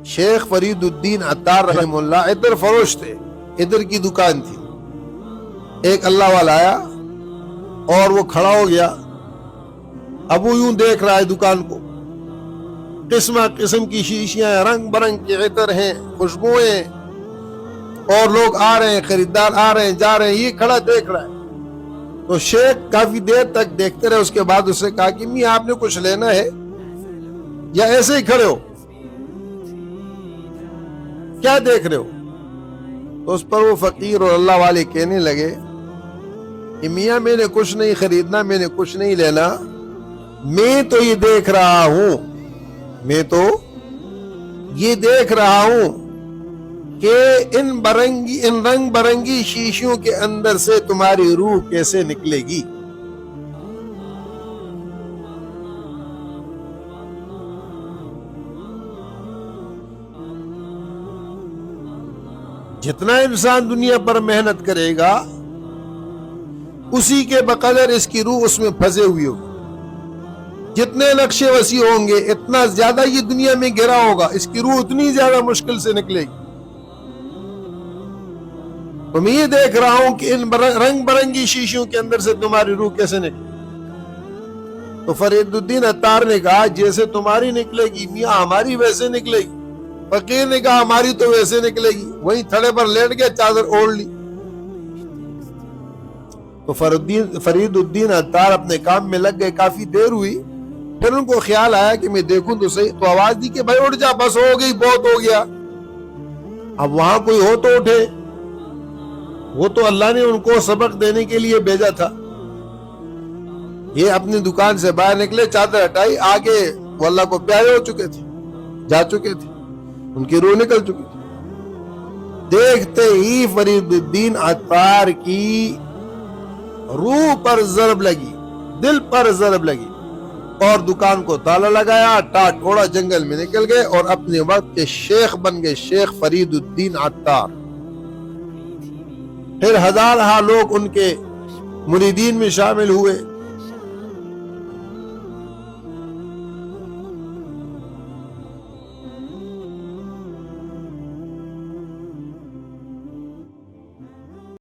شیخ فرید الدین عطار رحمہ اللہ ادھر فروش تھے، ادھر کی دکان تھی. ایک اللہ والا آیا اور وہ کھڑا ہو گیا. اب وہ یوں دیکھ رہا ہے دکان کو، قسم قسم کی شیشیاں، رنگ برنگ کے عطر ہیں، خوشبوئیں، اور لوگ آ رہے ہیں، خریدار آ رہے ہیں جا رہے ہیں، یہ کھڑا دیکھ رہا ہے. تو شیخ کافی دیر تک دیکھتے رہے. اس کے بعد اس سے کہا کہ میاں آپ نے کچھ لینا ہے یا ایسے ہی کھڑے ہو، کیا دیکھ رہے ہو؟ تو اس پر وہ فقیر اور اللہ والے کہنے لگے کہ میاں میں نے کچھ نہیں خریدنا، میں نے کچھ نہیں لینا، میں تو یہ دیکھ رہا ہوں، میں تو یہ دیکھ رہا ہوں کہ ان رنگ برنگی شیشوں کے اندر سے تمہاری روح کیسے نکلے گی. جتنا انسان دنیا پر محنت کرے گا اسی کے بقدر اس کی روح اس میں پھنسے ہوئی ہوگی. جتنے نقشے وسیع ہوں گے اتنا زیادہ یہ دنیا میں گرا ہوگا، اس کی روح اتنی زیادہ مشکل سے نکلے گی. تو میں یہ دیکھ رہا ہوں کہ ان رنگ برنگی شیشوں کے اندر سے تمہاری روح کیسے نکلے. تو فرید الدین عطار نے کہا جیسے تمہاری نکلے گی میاں ہماری ویسے نکلے گی. فقیر نے کہا ہماری تو ویسے نکلے گی. وہیں تھڑے پر لیٹ گیا، چادر اوڑھ لی. تو فرید الدین عطار اپنے کام میں لگ گئے. کافی دیر ہوئی، پھر ان کو خیال آیا کہ میں دیکھوں تو صحیح. تو آواز دی کہ بھائی اٹھ جا، بس ہو گئی، بہت ہو گیا. اب وہاں کوئی ہو تو اٹھے، وہ تو اللہ نے ان کو سبق دینے کے لیے بھیجا تھا. یہ اپنی دکان سے باہر نکلے، چادر ہٹائی، آگے وہ اللہ کو پیارے ہو چکے تھے، جا چکے تھے، ان کی روح نکل چکی تھی. دیکھتے ہی فرید الدین عطار کی روح پر ضرب لگی، دل پر ضرب لگی، اور دکان کو تالا لگایا، ٹاٹوڑا جنگل میں نکل گئے اور اپنے وقت کے شیخ بن گئے، شیخ فرید الدین عطار. پھر ہزارہ لوگ ان کے مریدین میں شامل ہوئے.